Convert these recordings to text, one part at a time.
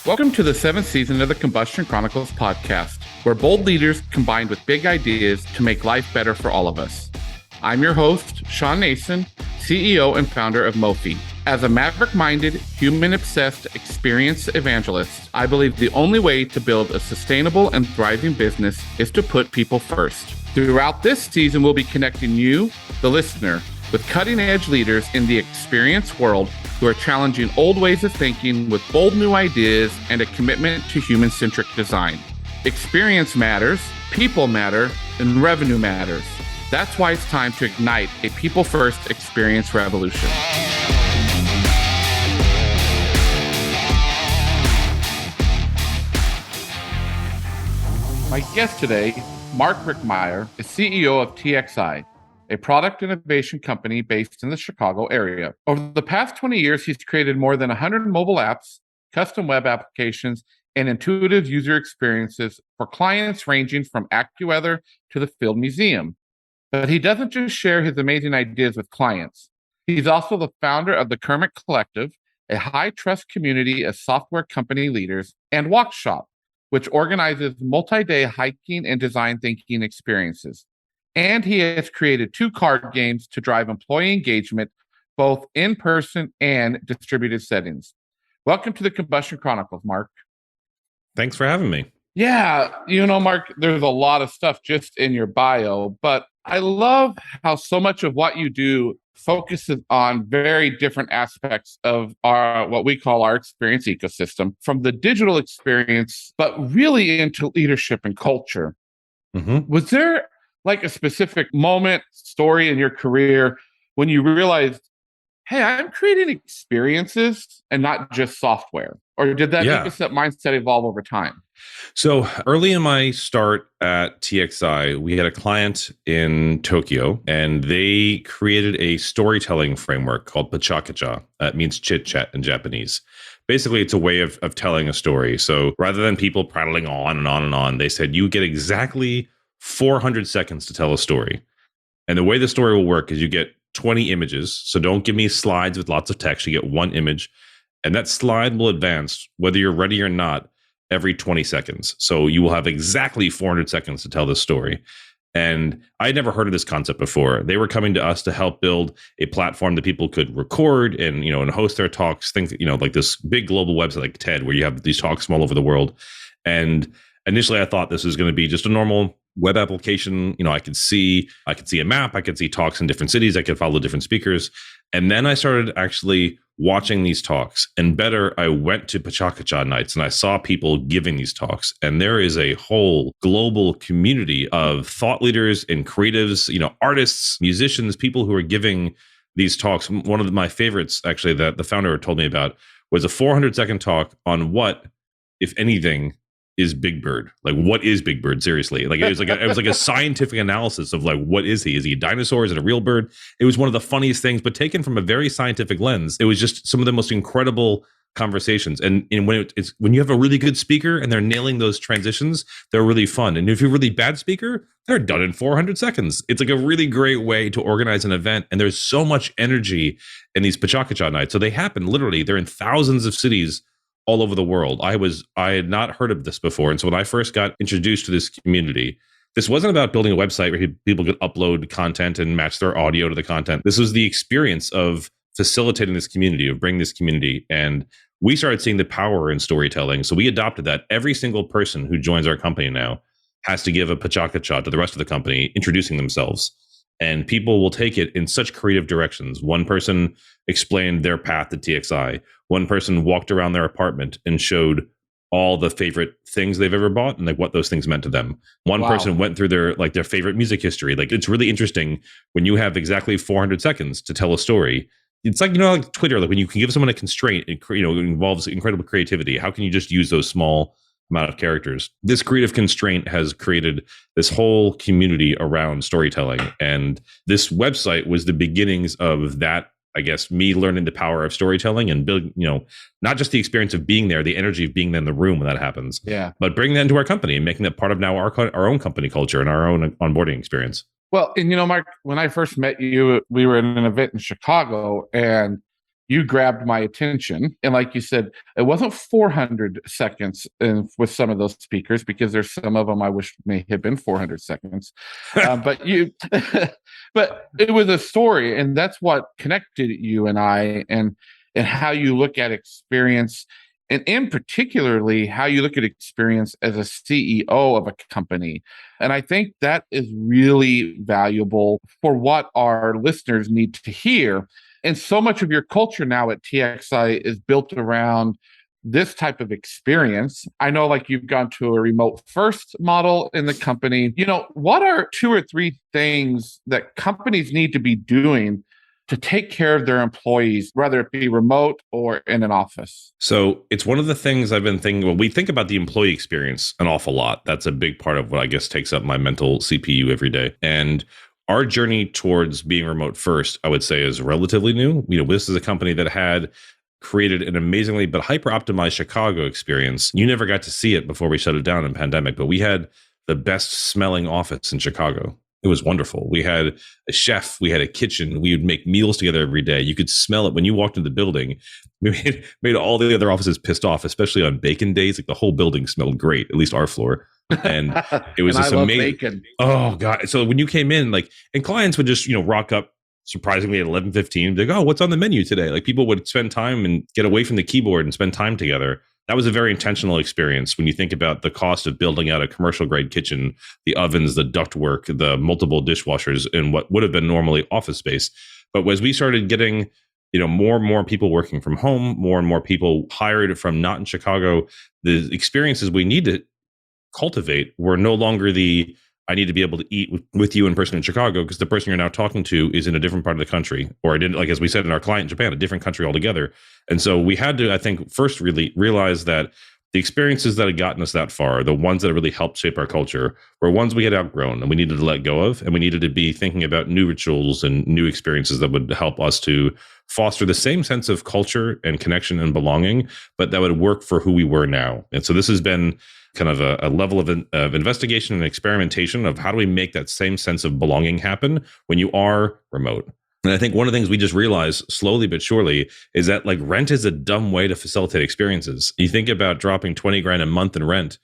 Welcome to the 7th season of the Combustion Chronicles podcast, where bold leaders combine with big ideas to make life better for all of us. I'm your host, Shawn Nason, CEO and founder of Mofi. As a maverick-minded, human-obsessed experience evangelist, I believe the only way to build a sustainable and thriving business is to put people first. Throughout this season, we'll be connecting you, the listener, with cutting-edge leaders in the experience world who are challenging old ways of thinking with bold new ideas and a commitment to human-centric design. Experience matters, people matter, and revenue matters. That's why it's time to ignite a people-first experience revolution. My guest today, Mark Rickmeier, is CEO of TXI, a product innovation company based in the Chicago area. Over the past 20 years, he's created more than 100 mobile apps, custom web applications, and intuitive user experiences for clients ranging from AccuWeather to the Field Museum. But he doesn't just share his amazing ideas with clients. He's also the founder of the Kermit Collective, a high-trust community of software company leaders, and Walk Shop, which organizes multi-day hiking and design thinking experiences. And he has created 2 card games to drive employee engagement, both in person and distributed settings. Welcome to the Combustion Chronicles, Mark. Thanks for having me. Yeah, Mark, there's a lot of stuff just in your bio, but I love how so much of what you do focuses on very different aspects of our what we call our experience ecosystem, from the digital experience, but really into leadership and culture. Mm-hmm. Was there like a specific moment, story in your career when you realized, hey, I'm creating experiences and not just software? Or did that mindset evolve over time? So early in my start at TXI, we had a client in Tokyo, and they created a storytelling framework called Pachakacha. That means chit chat in Japanese. Basically, it's a way of telling a story. So rather than people prattling on and on and on, they said you get exactly 400 seconds to tell a story. And the way the story will work is you get 20 images. So don't give me slides with lots of text. You get one image. And that slide will advance, whether you're ready or not, every 20 seconds. So you will have exactly 400 seconds to tell this story. And I had never heard of this concept before. They were coming to us to help build a platform that people could record and, and host their talks, things, like this big global website like TED, where you have these talks from all over the world. And initially I thought this was going to be just a normal web application. I could see a map, I could see talks in different cities, I could follow different speakers. And then I started actually watching these talks, and better, I went to Pachakacha nights and I saw people giving these talks. And there is a whole global community of thought leaders and creatives, artists, musicians, people who are giving these talks. One of my favorites, actually, that the founder told me about was a 400-second talk on what, if anything, is Big Bird. Like, what is Big Bird? Seriously. Like, it was like a scientific analysis of like, what is he? Is he a dinosaur? Is it a real bird? It was one of the funniest things, but taken from a very scientific lens. It was just some of the most incredible conversations. And when you have a really good speaker and they're nailing those transitions, they're really fun. And if you're a really bad speaker, they're done in 400 seconds. It's like a really great way to organize an event. And there's so much energy in these Pachakacha nights. So they happen literally, they're in thousands of cities all over the world. I had not heard of this before. And so when I first got introduced to this community, this wasn't about building a website where people could upload content and match their audio to the content. This was the experience of facilitating this community, of bringing this community. And we started seeing the power in storytelling. So we adopted that. Every single person who joins our company now has to give a Pachakacha to the rest of the company, introducing themselves. And people will take it in such creative directions. One person explained their path to TXI. One person walked around their apartment and showed all the favorite things they've ever bought and like what those things meant to them. One person went through their favorite music history. Like, it's really interesting when you have exactly 400 seconds to tell a story. It's like, like Twitter, like when you can give someone a constraint, it involves incredible creativity. How can you just use those small amount of characters? This creative constraint has created this whole community around storytelling. And this website was the beginnings of that, I guess, me learning the power of storytelling and building, not just the experience of being there, the energy of being there in the room when that happens, but bringing that into our company and making that part of now our own company culture and our own onboarding experience. Well, and Mark, when I first met you, we were in an event in Chicago, and you grabbed my attention. And like you said, it wasn't 400 seconds with some of those speakers, because there's some of them I wish may have been 400 seconds. But but it was a story, and that's what connected you and I, and how you look at experience, and in particularly how you look at experience as a CEO of a company. And I think that is really valuable for what our listeners need to hear. And so much of your culture now at TXI is built around this type of experience. I know, like, you've gone to a remote first model in the company. What are 2 or 3 things that companies need to be doing to take care of their employees, whether it be remote or in an office? So it's one of the things I've been thinking. Well, we think about the employee experience an awful lot. That's a big part of what I guess takes up my mental CPU every day. And our journey towards being remote first, I would say, is relatively new. This is a company that had created an amazingly but hyper optimized Chicago experience. You never got to see it before we shut it down in pandemic, but we had the best smelling office in Chicago. It was wonderful. We had a chef. We had a kitchen. We would make meals together every day. You could smell it when you walked into the building. We made all the other offices pissed off, especially on bacon days. Like, the whole building smelled great, at least our floor. And it was and this I love amazing. bacon. Oh God! So when you came in, and clients would just rock up surprisingly at 11:15. Like, oh, what's on the menu today? Like, people would spend time and get away from the keyboard and spend time together. That was a very intentional experience when you think about the cost of building out a commercial grade kitchen, the ovens, the ductwork, the multiple dishwashers in what would have been normally office space. But as we started getting, more and more people working from home, more and more people hired from not in Chicago, the experiences we need to cultivate were no longer I need to be able to eat with you in person in Chicago, because the person you're now talking to is in a different part of the country, or as we said in our client in Japan, a different country altogether. And so we had to, I think, first really realize that the experiences that had gotten us that far, the ones that really helped shape our culture, were ones we had outgrown and we needed to let go of. And we needed to be thinking about new rituals and new experiences that would help us to foster the same sense of culture and connection and belonging, but that would work for who we were now. And so this has been kind of a level of investigation and experimentation of how do we make that same sense of belonging happen when you are remote. And I think one of the things we just realized slowly but surely is that rent is a dumb way to facilitate experiences. You think about dropping 20 grand a month in rent,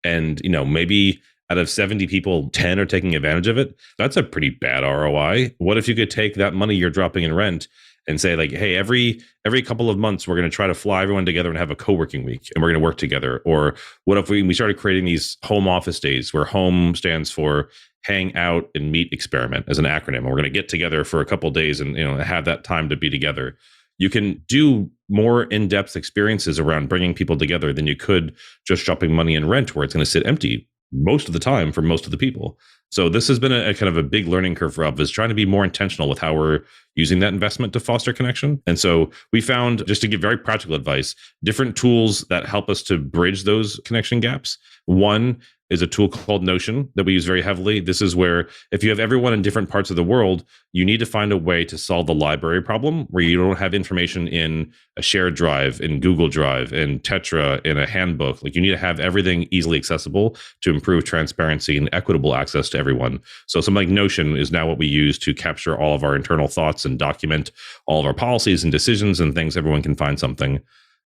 and maybe out of 70 people, 10 are taking advantage of it. That's a pretty bad ROI. What if you could take that money you're dropping in rent and say, hey, every couple of months, we're going to try to fly everyone together and have a co-working week, and we're going to work together? Or what if we started creating these home office days, where home stands for hang out and meet experiment as an acronym, and we're going to get together for a couple of days and have that time to be together. You can do more in-depth experiences around bringing people together than you could just dropping money in rent, where it's going to sit empty most of the time for most of the people. So this has been a kind of a big learning curve for us, is trying to be more intentional with how we're using that investment to foster connection. And so we found, just to give very practical advice, different tools that help us to bridge those connection gaps. One is a tool called Notion that we use very heavily. This is where, if you have everyone in different parts of the world, you need to find a way to solve the library problem where you don't have information in a shared drive, in Google Drive, in Tetra, in a handbook. You need to have everything easily accessible to improve transparency and equitable access to everyone. So something like Notion is now what we use to capture all of our internal thoughts and document all of our policies and decisions and things. Everyone can find something.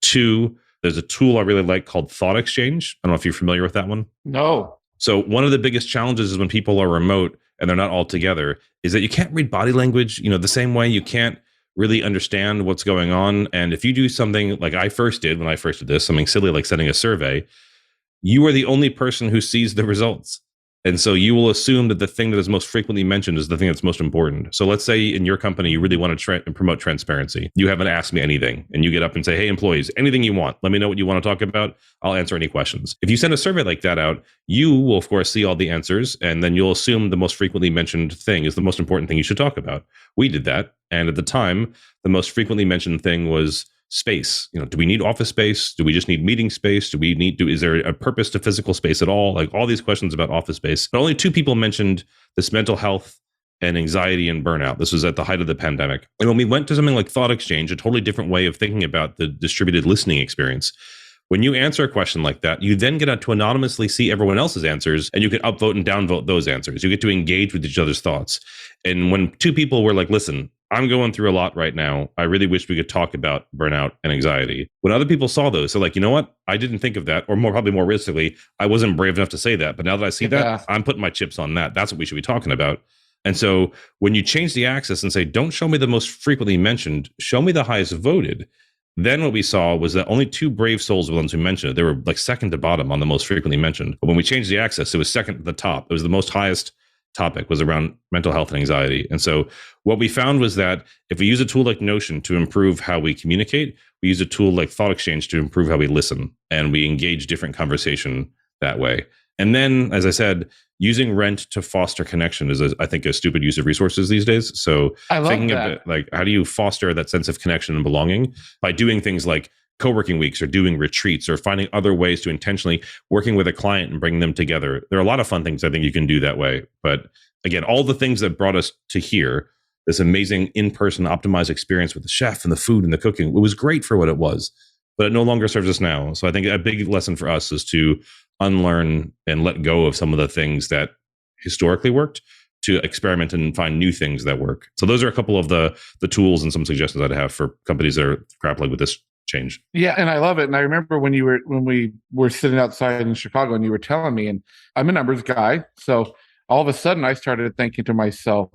Two, there's a tool I really like called Thought Exchange. I don't know if you're familiar with that one. No. So one of the biggest challenges is when people are remote and they're not all together, is that you can't read body language, the same way you can't really understand what's going on. And if you do something like I first did when I first did this, something silly like sending a survey, you are the only person who sees the results. And so you will assume that the thing that is most frequently mentioned is the thing that's most important. So let's say in your company, you really want to promote transparency. You haven't asked me anything, and you get up and say, hey, employees, anything you want, let me know what you want to talk about. I'll answer any questions. If you send a survey like that out, you will, of course, see all the answers, and then you'll assume the most frequently mentioned thing is the most important thing you should talk about. We did that. And at the time, the most frequently mentioned thing was space. Do we need office space? Do we just need meeting space? Is there a purpose to physical space at all? All these questions about office space. But only 2 people mentioned this mental health and anxiety and burnout. This was at the height of the pandemic. And when we went to something like Thought Exchange, a totally different way of thinking about the distributed listening experience, when you answer a question like that, you then get to anonymously see everyone else's answers, and you can upvote and downvote those answers. You get to engage with each other's thoughts. And when 2 people were like, listen, I'm going through a lot right now. I really wish we could talk about burnout and anxiety. When other people saw those, they're like, you know what? I didn't think of that. Or probably more realistically, I wasn't brave enough to say that. But now that I see that, I'm putting my chips on that. That's what we should be talking about. And so when you change the axis and say, don't show me the most frequently mentioned, show me the highest voted. Then what we saw was that only 2 brave souls were the ones who mentioned it. They were like second to bottom on the most frequently mentioned. But when we changed the axis, it was second to the top. It was the most highest topic was around mental health and anxiety. And so what we found was that if we use a tool like Notion to improve how we communicate, we use a tool like Thought Exchange to improve how we listen, and we engage different conversation that way. And then, as I said, using Rent to foster connection is, I think, a stupid use of resources these days. So thinking of like, how do you foster that sense of connection and belonging by doing things like co-working weeks or doing retreats or finding other ways to intentionally working with a client and bringing them together. There are a lot of fun things I think you can do that way. But again, all the things that brought us to here, this amazing in-person optimized experience with the chef and the food and the cooking, it was great for what it was, but it no longer serves us now. So I think a big lesson for us is to unlearn and let go of some of the things that historically worked, to experiment and find new things that work. So those are a couple of the tools and some suggestions I'd have for companies that are grappling with this change. Yeah, and I love it. And I remember when we were sitting outside in Chicago and you were telling me, and I'm a numbers guy, so all of a sudden I started thinking to myself,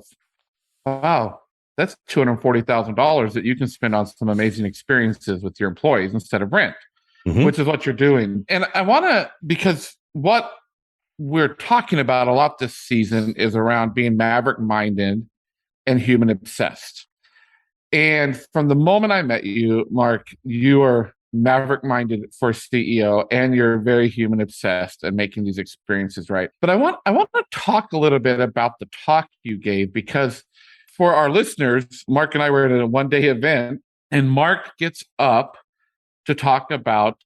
wow, that's $240,000 that you can spend on some amazing experiences with your employees instead of rent, which is what you're doing. And I want to, because what we're talking about a lot this season is around being maverick minded and human obsessed. And from the moment I met you, Mark, you are maverick minded for CEO, and you're very human obsessed and making these experiences right. But I want to talk a little bit about the talk you gave, because for our listeners, Mark and I were at a one-day event, and Mark gets up to talk about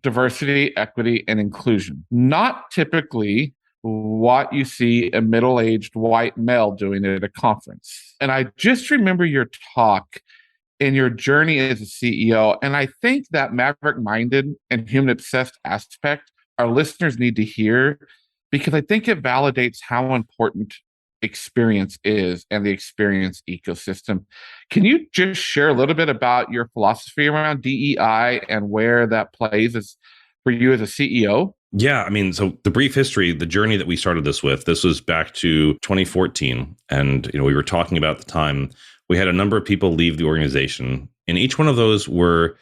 diversity, equity, and inclusion. Not typically what you see a middle-aged white male doing at a conference. And I just remember your talk and your journey as a CEO. And I think that maverick-minded and human-obsessed aspect our listeners need to hear, because I think it validates how important experience is and the experience ecosystem. Can you just share a little bit about your philosophy around DEI and where that plays for you as a CEO? Yeah, I mean, so the brief history, the journey that we started this with, this was back to 2014. And, we were talking about at the time, we had a number of people leave the organization. And each one of those were,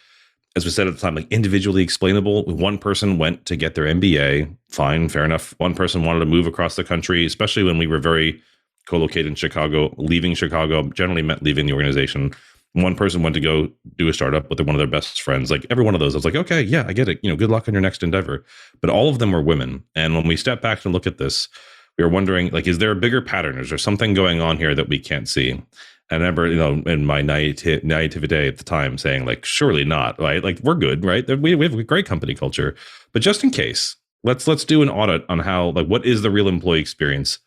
as we said at the time, like individually explainable. One person went to get their MBA. Fine, fair enough. One person wanted to move across the country, especially when we were very co-located in Chicago. Leaving Chicago generally meant leaving the organization. One person went to go do a startup with one of their best friends. Like every one of those, I was like, okay, yeah, I get it. Good luck on your next endeavor. But all of them were women. And when we step back and look at this, we were wondering, like, is there a bigger pattern? Is there something going on here that we can't see? And I remember, in my naivete at the time saying, like, surely not, right? Like, we're good, right? We have a great company culture. But just in case, let's do an audit on how, like, what is the real employee experience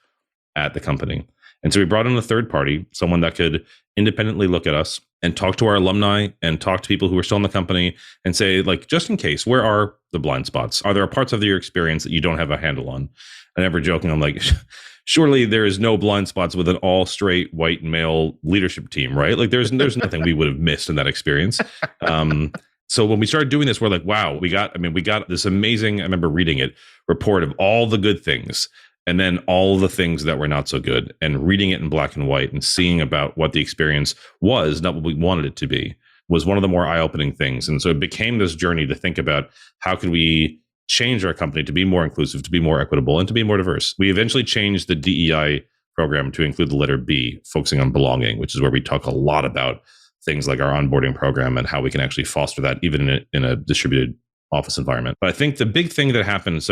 at the company? And so we brought in a third party, someone that could independently look at us and talk to our alumni and talk to people who are still in the company and say, like, just in case, where are the blind spots? Are there parts of your experience that you don't have a handle on? And ever joking, I'm like, surely there is no blind spots with an all straight white male leadership team, right? Like there's nothing we would have missed in that experience. So when we started doing this, we're like, wow, we got this amazing, I remember reading it, report of all the good things and then all the things that were not so good, and reading it in black and white and seeing about what the experience was, not what we wanted it to be, was one of the more eye-opening things. And so it became this journey to think about how could we change our company to be more inclusive, to be more equitable, and to be more diverse. We eventually changed the DEI program to include the letter B, focusing on belonging, which is where we talk a lot about things like our onboarding program and how we can actually foster that even in a distributed office environment. But I think the big thing that happened,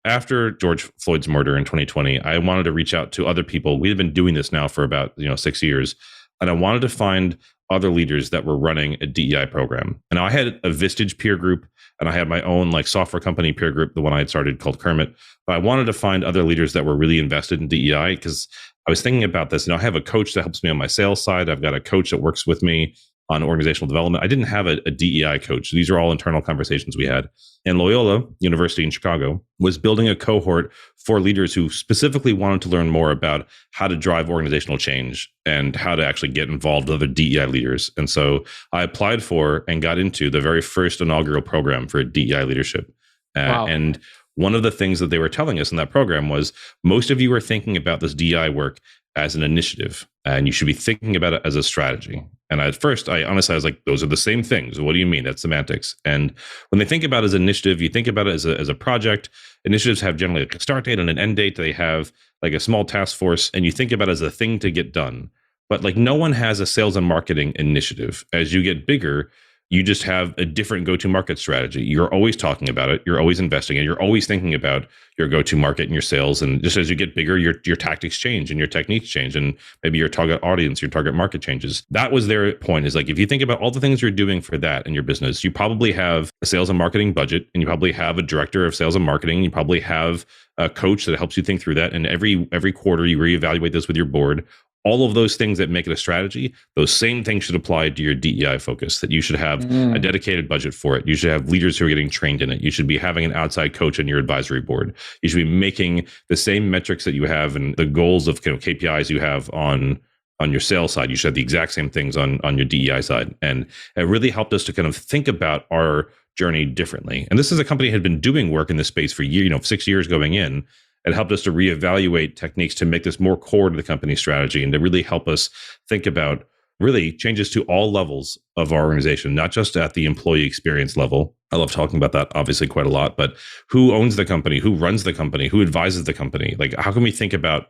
after George Floyd's murder in 2020, I wanted to reach out to other people. We had been doing this now for about 6 years, and I wanted to find other leaders that were running a DEI program. And I had a Vistage peer group, and I had my own software company peer group, the one I had started called Kermit. But I wanted to find other leaders that were really invested in DEI, because I was thinking about this. I have a coach that helps me on my sales side. I've got a coach that works with me on organizational development. I didn't have a DEI coach. These are all internal conversations we had. And Loyola University in Chicago was building a cohort for leaders who specifically wanted to learn more about how to drive organizational change and how to actually get involved with other DEI leaders. And so I applied for and got into the very first inaugural program for DEI leadership. Wow. And one of the things that they were telling us in that program was most of you are thinking about this DEI work as an initiative, and you should be thinking about it as a strategy. And at first, I was like, those are the same things. What do you mean? That's semantics. And when they think about it as an initiative, you think about it as a project. Initiatives have generally like a start date and an end date. They have like a small task force, and you think about it as a thing to get done. But like no one has a sales and marketing initiative. As you get bigger, you just have a different go-to-market strategy. You're always talking about it. You're always investing in it. You're always thinking about your go-to-market and your sales. And just as you get bigger, your tactics change and your techniques change. And maybe your target audience, your target market changes. That was their point, is like, if you think about all the things you're doing for that in your business, you probably have a sales and marketing budget, and you probably have a director of sales and marketing. You probably have a coach that helps you think through that. And every quarter, you reevaluate this with your board. All of those things that make it a strategy, those same things should apply to your DEI focus, that you should have a dedicated budget for it. You should have leaders who are getting trained in it. You should be having an outside coach on your advisory board. You should be making the same metrics that you have and the goals of KPIs you have on your sales side. You should have the exact same things on your DEI side. And it really helped us to kind of think about our journey differently. And this is a company that had been doing work in this space for 6 years going in. It helped us to reevaluate techniques to make this more core to the company's strategy and to really help us think about really changes to all levels of our organization, not just at the employee experience level. I love talking about that obviously quite a lot, but who owns the company, who runs the company, who advises the company? Like, how can we think about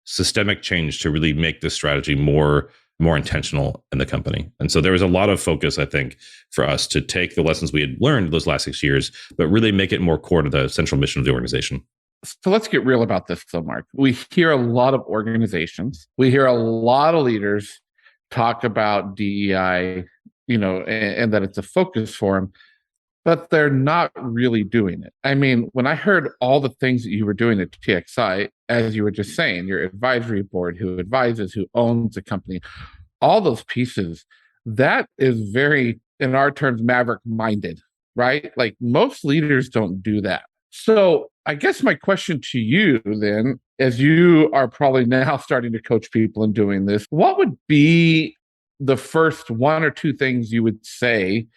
systemic change to really make this strategy more intentional in the company? And so there was a lot of focus, I think, for us to take the lessons we had learned those last 6 years, but really make it more core to the central mission of the organization. So let's get real about this, though, Mark. We hear a lot of organizations, we hear a lot of leaders talk about DEI, and that it's a focus for them, but they're not really doing it. I mean, when I heard all the things that you were doing at TXI, as you were just saying, your advisory board, who advises, who owns the company, all those pieces, that is very, in our terms, maverick minded, right? Like most leaders don't do that. So I guess my question to you then, as you are probably now starting to coach people and doing this, what would be the first one or two things you would say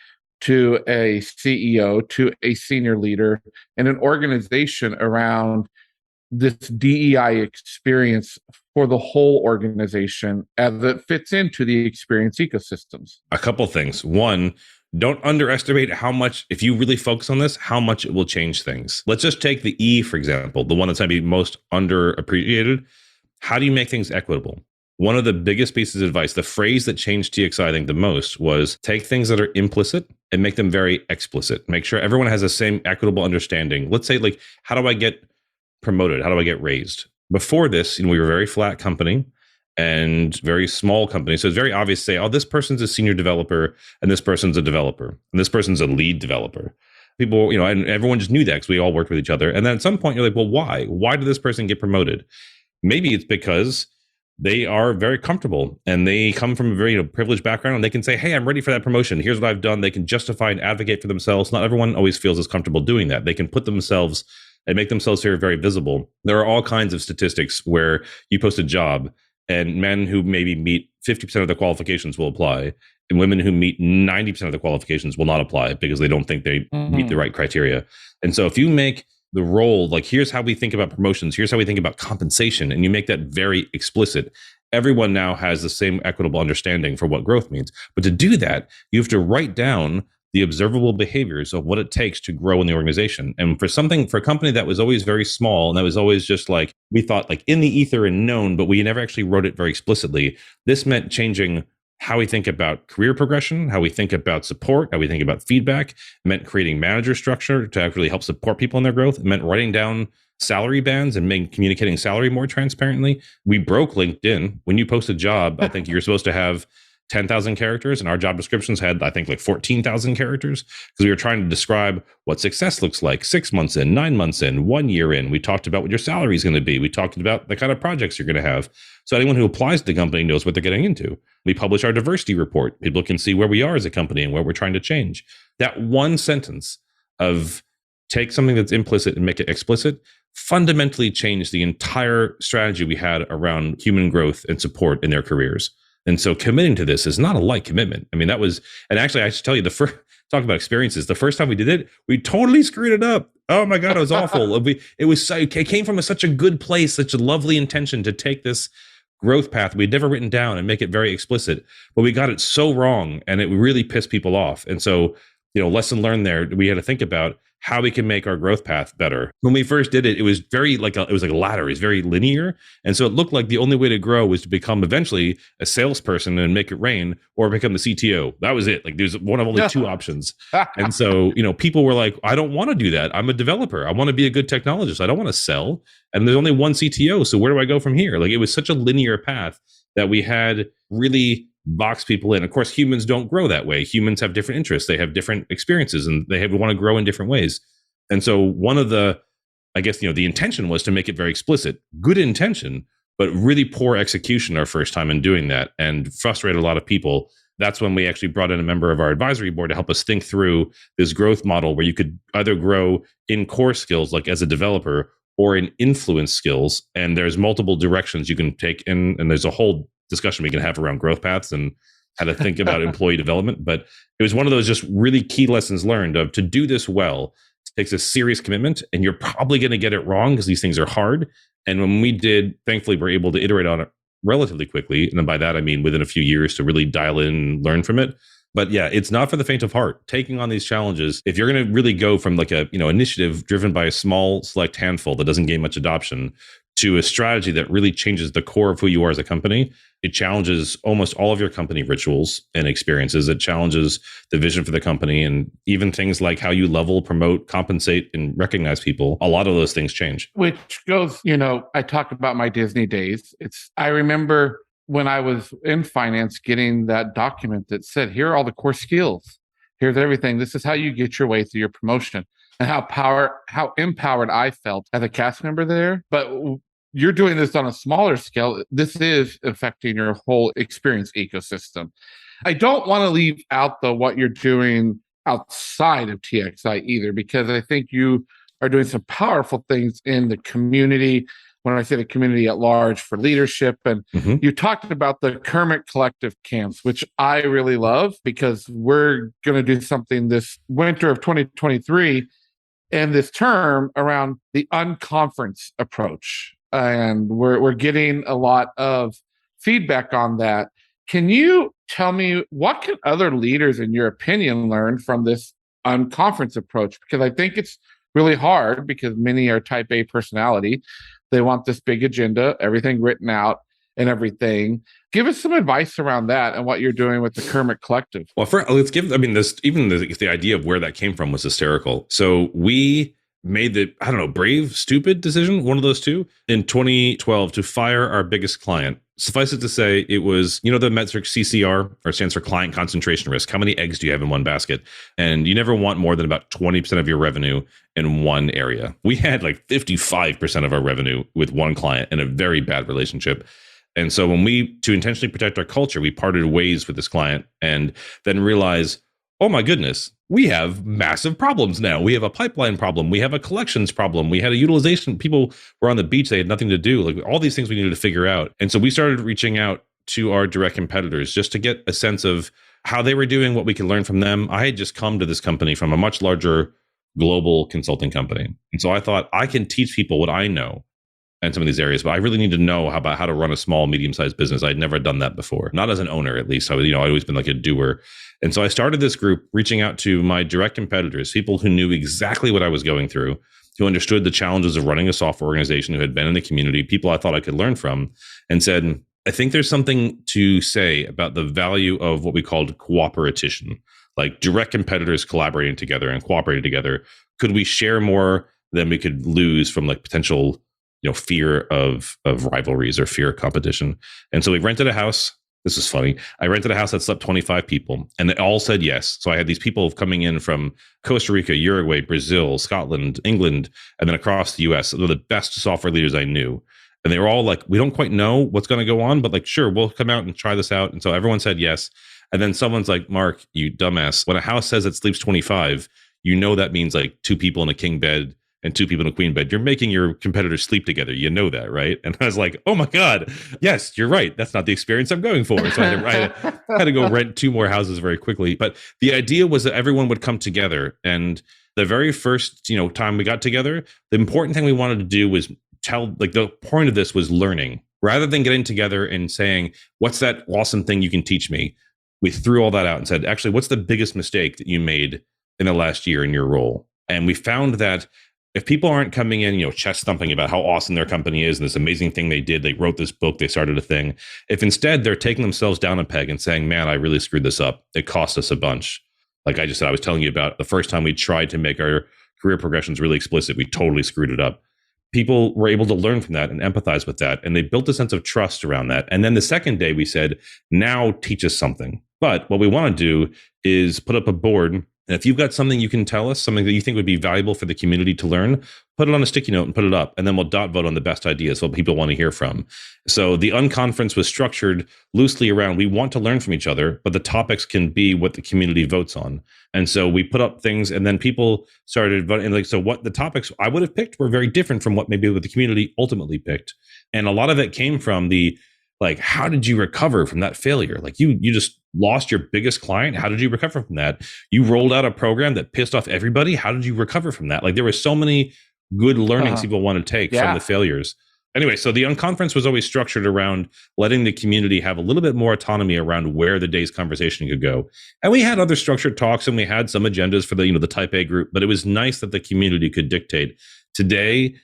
to a CEO, to a senior leader in an organization around this DEI experience for the whole organization as it fits into the experience ecosystems? A couple things. One, don't underestimate how much, if you really focus on this, how much it will change things. Let's just take the E, for example, the one that's maybe most underappreciated. How do you make things equitable? One of the biggest pieces of advice, the phrase that changed TXI, I think, the most was take things that are implicit and make them very explicit. Make sure everyone has the same equitable understanding. Let's say, like, how do I get promoted? How do I get raised? Before this, we were a very flat company and very small company. So it's very obvious to say, oh, this person's a senior developer and this person's a developer and this person's a lead developer. People, and everyone just knew that because we all worked with each other. And then at some point you're like, well, why? Why did this person get promoted? Maybe it's because they are very comfortable and they come from a very privileged background and they can say, hey, I'm ready for that promotion. Here's what I've done. They can justify and advocate for themselves. Not everyone always feels as comfortable doing that. They can put themselves and make themselves very, very visible. There are all kinds of statistics where you post a job and men who maybe meet 50% of the qualifications will apply, and women who meet 90% of the qualifications will not apply because they don't think they meet the right criteria. And so if you make the role, like, here's how we think about promotions, here's how we think about compensation, and you make that very explicit, everyone now has the same equitable understanding for what growth means. But to do that, you have to write down the observable behaviors of what it takes to grow in the organization. And for a company that was always very small and that was always just like, we thought like in the ether and known, but we never actually wrote it very explicitly. This meant changing how we think about career progression, how we think about support, how we think about feedback. It meant creating manager structure to actually help support people in their growth. It meant writing down salary bands and communicating salary more transparently. We broke LinkedIn. When you post a job, I think you're supposed to have 10,000 characters, and our job descriptions had, I think, like 14,000 characters, because we were trying to describe what success looks like 6 months in, 9 months in, 1 year in. We talked about what your salary is going to be. We talked about the kind of projects you're going to have. So anyone who applies to the company knows what they're getting into. We publish our diversity report. People can see where we are as a company and where we're trying to change. That one sentence of take something that's implicit and make it explicit fundamentally changed the entire strategy we had around human growth and support in their careers. And so committing to this is not a light commitment. I mean, that was, and actually I should tell you, the first, talk about experiences, the first time we did it, we totally screwed it up. Oh my God, it was awful. It came from such a good place, such a lovely intention to take this growth path we'd never written down and make it very explicit, but we got it so wrong and it really pissed people off. And so, lesson learned there, we had to think about how we can make our growth path better. When we first did it, it was like a ladder. It's very linear. And so it looked like the only way to grow was to become eventually a salesperson and make it rain, or become the CTO. That was it. Like there's one of only two options. And so, people were like, I don't want to do that. I'm a developer. I want to be a good technologist. I don't want to sell. And there's only one CTO. So where do I go from here? Like it was such a linear path that we had really box people in. Of course, humans don't grow that way. Humans have different interests. They have different experiences, and they want to grow in different ways. And so one of the, I guess, the intention was to make it very explicit. Good intention, but really poor execution our first time in doing that, and frustrated a lot of people. That's when we actually brought in a member of our advisory board to help us think through this growth model where you could either grow in core skills, like as a developer, or in influence skills. And there's multiple directions you can take in, and there's a whole discussion we can have around growth paths and how to think about employee development. But it was one of those just really key lessons learned of, to do this well, it takes a serious commitment, and you're probably going to get it wrong because these things are hard. And when we did, thankfully, we're able to iterate on it relatively quickly. And then by that, I mean within a few years, to really dial in and learn from it. But yeah, it's not for the faint of heart. Taking on these challenges, if you're going to really go from like a initiative driven by a small select handful that doesn't gain much adoption, to a strategy that really changes the core of who you are as a company, it challenges almost all of your company rituals and experiences. It challenges the vision for the company, and even things like how you level, promote, compensate, and recognize people. A lot of those things change. Which goes, I talk about my Disney days. I remember when I was in finance getting that document that said, here are all the core skills. Here's everything. This is how you get your way through your promotion. And how empowered I felt as a cast member there. But you're doing this on a smaller scale. This is affecting your whole experience ecosystem. I don't want to leave out what you're doing outside of TXI either, because I think you are doing some powerful things in the community. When I say the community at large, for leadership. And you talked about the Kermit Collective camps, which I really love, because we're going to do something this winter of 2023 and this term around the unconference approach. And we're getting a lot of feedback on that. Can you tell me, what can other leaders, in your opinion, learn from this unconference approach? Because I think it's really hard, because many are type A personality. They want this big agenda, everything written out and everything. Give us some advice around that and what you're doing with the Kermit Collective. Well, let's give, the idea of where that came from was hysterical. So we made the, brave, stupid decision, one of those two, in 2012 to fire our biggest client. Suffice it to say, it was, the metric CCR, or stands for client concentration risk. How many eggs do you have in one basket? And you never want more than about 20% of your revenue in one area. We had like 55% of our revenue with one client in a very bad relationship. And so to intentionally protect our culture, we parted ways with this client, and then realized, oh my goodness, we have massive problems now. We have a pipeline problem. We have a collections problem. We had a utilization. People were on the beach. They had nothing to do. Like all these things we needed to figure out. And so we started reaching out to our direct competitors just to get a sense of how they were doing, what we could learn from them. I had just come to this company from a much larger global consulting company. And so I thought, I can teach people what I know in some of these areas, but I really need to know about how to run a small, medium-sized business. I'd never done that before, not as an owner, at least. I'd always been like a doer. And so I started this group reaching out to my direct competitors, people who knew exactly what I was going through, who understood the challenges of running a software organization, who had been in the community, people I thought I could learn from, and said, I think there's something to say about the value of what we called cooperation, like direct competitors collaborating together and cooperating together. Could we share more than we could lose from like potential fear of rivalries or fear of competition? And so we rented a house. this is funny. I rented a house that slept 25 people and they all said yes. So I had these people coming in from Costa Rica, Uruguay, Brazil, Scotland, England, and then across the US. They're the best software leaders I knew. And they were all like, we don't quite know what's going to go on, but like, sure, we'll come out and try this out. And so everyone said yes. And then someone's like, Mark, you dumbass, when a house says it sleeps 25, you know that means like 2 people in a king bed and 2 people in a queen bed. You're making your competitors sleep together. You know that, right? And I was like, oh my God, yes, you're right. That's not the experience I'm going for. So I had to go rent 2 more houses very quickly. But the idea was that everyone would come together. And the very first, time we got together, the important thing we wanted to do was the point of this was learning. Rather than getting together and saying, what's that awesome thing you can teach me? We threw all that out and said, actually, what's the biggest mistake that you made in the last year in your role? And we found that if people aren't coming in, chest thumping about how awesome their company is and this amazing thing they did, they wrote this book, they started a thing. If instead they're taking themselves down a peg and saying, man, I really screwed this up. It cost us a bunch. Like I just said, I was telling you about the first time we tried to make our career progressions really explicit, we totally screwed it up. People were able to learn from that and empathize with that. And they built a sense of trust around that. And then the second day we said, now teach us something. But what we want to do is put up a board. And if you've got something you can tell us, something that you think would be valuable for the community to learn, put it on a sticky note and put it up. And then we'll dot vote on the best ideas, what people want to hear from. So the unconference was structured loosely around, we want to learn from each other, but the topics can be what the community votes on. And so we put up things and then people started voting. And so what the topics I would have picked were very different from what maybe what the community ultimately picked. And a lot of it came from how did you recover from that failure? Like you just lost your biggest client. How did you recover from that? You rolled out a program that pissed off everybody. How did you recover from that? Like there were so many good learnings people want to take from the failures. Anyway, so the unconference was always structured around letting the community have a little bit more autonomy around where the day's conversation could go. And we had other structured talks and we had some agendas for the type A group, but it was nice that the community could dictate today,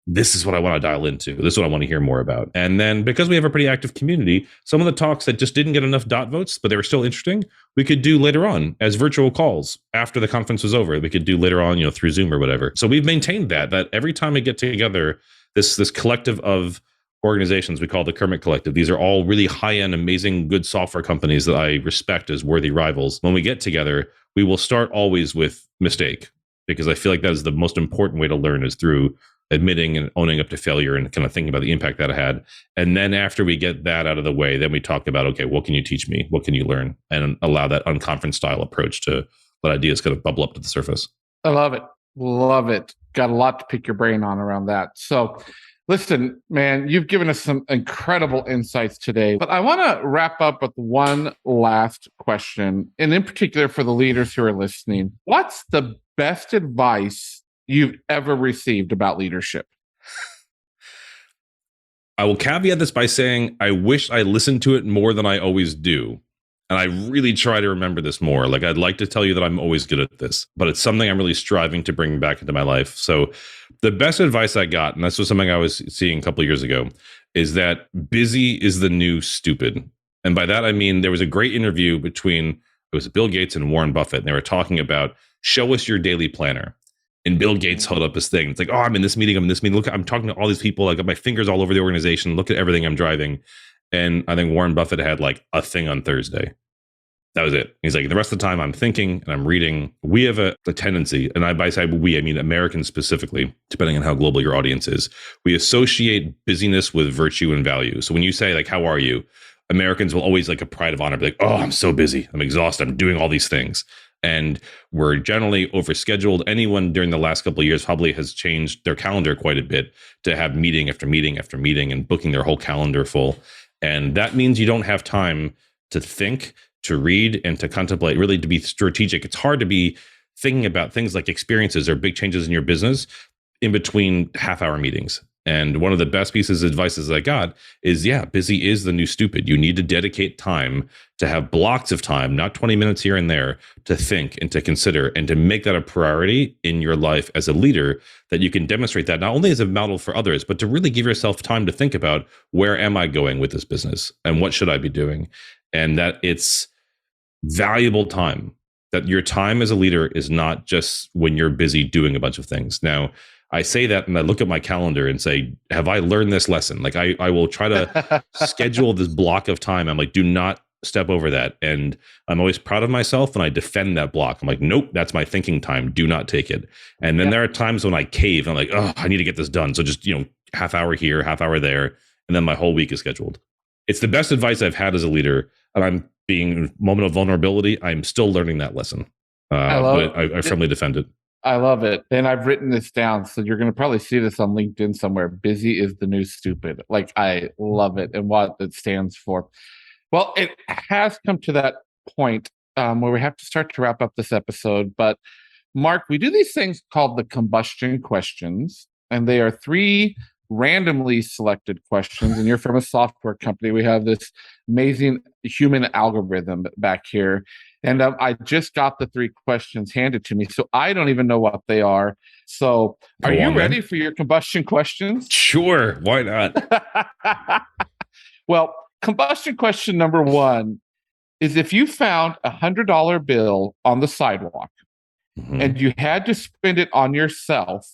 this is what I want to dial into. This is what I want to hear more about. And then because we have a pretty active community, some of the talks that just didn't get enough dot votes, but they were still interesting, we could do later on as virtual calls after the conference was over. We could do later on, through Zoom or whatever. So we've maintained that every time we get together, this collective of organizations we call the Kermit Collective. These are all really high-end, amazing, good software companies that I respect as worthy rivals. When we get together, we will start always with mistake, because I feel like that is the most important way to learn is through admitting and owning up to failure and kind of thinking about the impact that it had. And then after we get that out of the way, then we talk about, okay, what can you teach me? What can you learn? And allow that unconference style approach to let ideas kind of bubble up to the surface. I love it. Love it. Got a lot to pick your brain on around that. So listen, man, you've given us some incredible insights today, but I want to wrap up with one last question. And in particular for the leaders who are listening, what's the best advice you've ever received about leadership? I will caveat this by saying I wish I listened to it more than I always do. And I really try to remember this more. Like I'd like to tell you that I'm always good at this, but it's something I'm really striving to bring back into my life. So the best advice I got, and this was something I was seeing a couple of years ago, is that busy is the new stupid. And by that, I mean, there was a great interview between, it was Bill Gates and Warren Buffett, and they were talking about, show us your daily planner. And Bill Gates held up his thing. It's like, oh, I'm in this meeting. Look, I'm talking to all these people. I got my fingers all over the organization. Look at everything I'm driving. And I think Warren Buffett had like a thing on Thursday. That was it. He's like, the rest of the time I'm thinking and I'm reading. We have a tendency, and by say we, I mean Americans specifically, depending on how global your audience is, we associate busyness with virtue and value. So when you say like, how are you? Americans will always like a pride of honor, be like, oh, I'm so busy. I'm exhausted. I'm doing all these things. And we're generally overscheduled. Anyone during the last couple of years probably has changed their calendar quite a bit to have meeting after meeting after meeting and booking their whole calendar full. And that means you don't have time to think, to read, and to contemplate, really to be strategic. It's hard to be thinking about things like experiences or big changes in your business in between half-hour meetings. And one of the best pieces of advice I got is, busy is the new stupid. You need to dedicate time to have blocks of time, not 20 minutes here and there, to think and to consider and to make that a priority in your life as a leader, that you can demonstrate that not only as a model for others, but to really give yourself time to think about, where am I going with this business and what should I be doing? And that it's valuable time, that your time as a leader is not just when you're busy doing a bunch of things. Now, I say that and I look at my calendar and say, have I learned this lesson? Like I will try to schedule this block of time. I'm like, do not step over that. And I'm always proud of myself and I defend that block. I'm like, nope, that's my thinking time. Do not take it. And then there are times when I cave and I'm like, oh, I need to get this done. So just, half hour here, half hour there. And then my whole week is scheduled. It's the best advice I've had as a leader. And I'm being in a moment of vulnerability. I'm still learning that lesson. I firmly defend it. I love it. And I've written this down. So you're going to probably see this on LinkedIn somewhere. Busy is the new stupid. Like, I love it and what it stands for. Well, it has come to that point where we have to start to wrap up this episode. But Mark, we do these things called the combustion questions. And they are 3 randomly selected questions. And you're from a software company. We have this amazing human algorithm back here. And I just got the 3 questions handed to me, so I don't even know what they are. So are you ready for your combustion questions? Sure. Why not? Well, combustion question number 1 is, if you found $100 bill on the sidewalk and you had to spend it on yourself,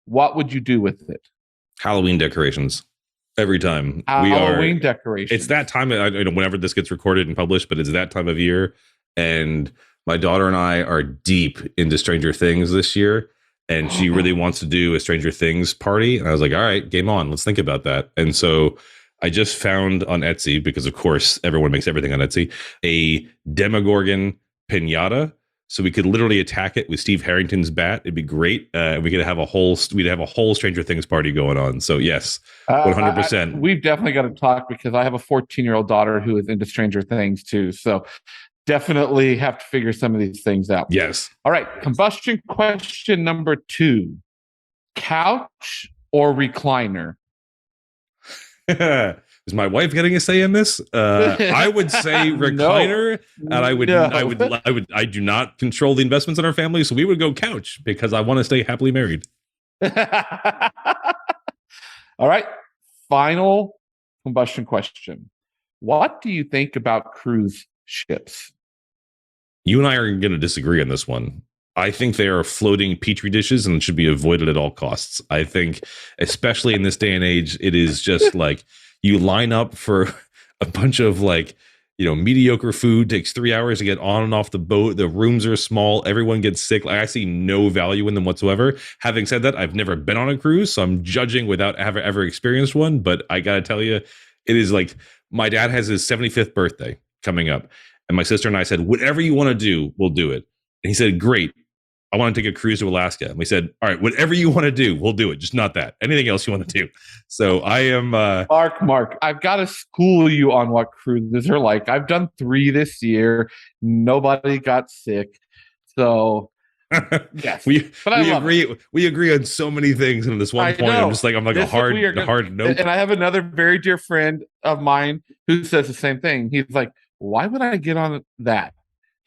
what would you do with it? Halloween decorations. Every time. Halloween decorations. It's that time, whenever this gets recorded and published, but it's that time of year. And my daughter and I are deep into Stranger Things this year. And she really wants to do a Stranger Things party. And I was like, all right, game on. Let's think about that. And so I just found on Etsy, because of course everyone makes everything on Etsy, a Demogorgon pinata. So we could literally attack it with Steve Harrington's bat. It'd be great. We could have we'd have a whole Stranger Things party going on. So yes, 100%. We've definitely got to talk, because I have a 14-year-old daughter who is into Stranger Things too. So definitely have to figure some of these things out. Yes. All right. Combustion question number 2, couch or recliner? Is my wife getting a say in this? I would say recliner, and I do not control the investments in our family, so we would go couch, because I want to stay happily married. All right. Final combustion question. What do you think about cruise ships? You and I are going to disagree on this one. I think they are floating petri dishes and should be avoided at all costs. I think, especially in this day and age, it is just like you line up for a bunch of mediocre food, takes 3 hours to get on and off the boat. The rooms are small. Everyone gets sick. I see no value in them whatsoever. Having said that, I've never been on a cruise, so I'm judging without ever experienced one. But I got to tell you, it is like, my dad has his 75th birthday coming up. And my sister and I said, whatever you want to do, we'll do it. And he said, great. I want to take a cruise to Alaska. And we said, all right, whatever you want to do, we'll do it. Just not that. Anything else you want to do. So I am... Mark, I've got to school you on what cruises are like. I've done 3 this year. Nobody got sick. So, yes. we agree on so many things. And at this one point, I'm like a hard nope. And I have another very dear friend of mine who says the same thing. He's like, why would I get on that?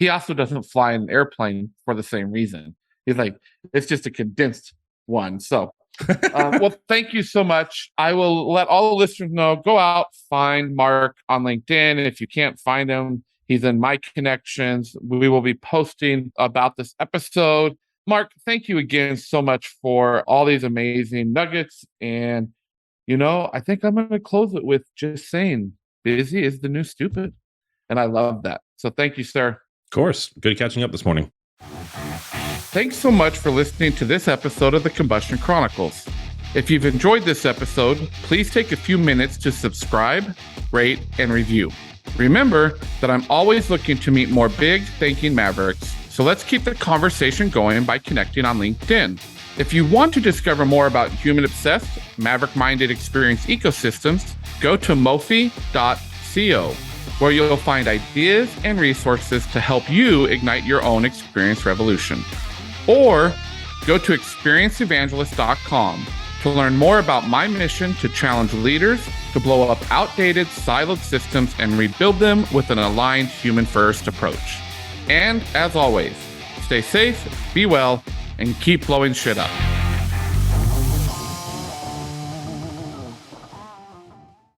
He also doesn't fly an airplane for the same reason. He's like, it's just a condensed one. So, well, thank you so much. I will let all the listeners know, go out, find Mark on LinkedIn. And if you can't find him, he's in my connections. We will be posting about this episode. Mark, thank you again so much for all these amazing nuggets. And, I think I'm going to close it with just saying, busy is the new stupid. And I love that. So thank you, sir. Of course. Good catching up this morning. Thanks so much for listening to this episode of the Combustion Chronicles. If you've enjoyed this episode, please take a few minutes to subscribe, rate, and review. Remember that I'm always looking to meet more big thinking mavericks, so let's keep the conversation going by connecting on LinkedIn. If you want to discover more about human-obsessed, maverick-minded experience ecosystems, go to mofi.co, where you'll find ideas and resources to help you ignite your own experience revolution. Or go to experienceenvangelist.com to learn more about my mission to challenge leaders to blow up outdated, siloed systems and rebuild them with an aligned human-first approach. And as always, stay safe, be well, and keep blowing shit up.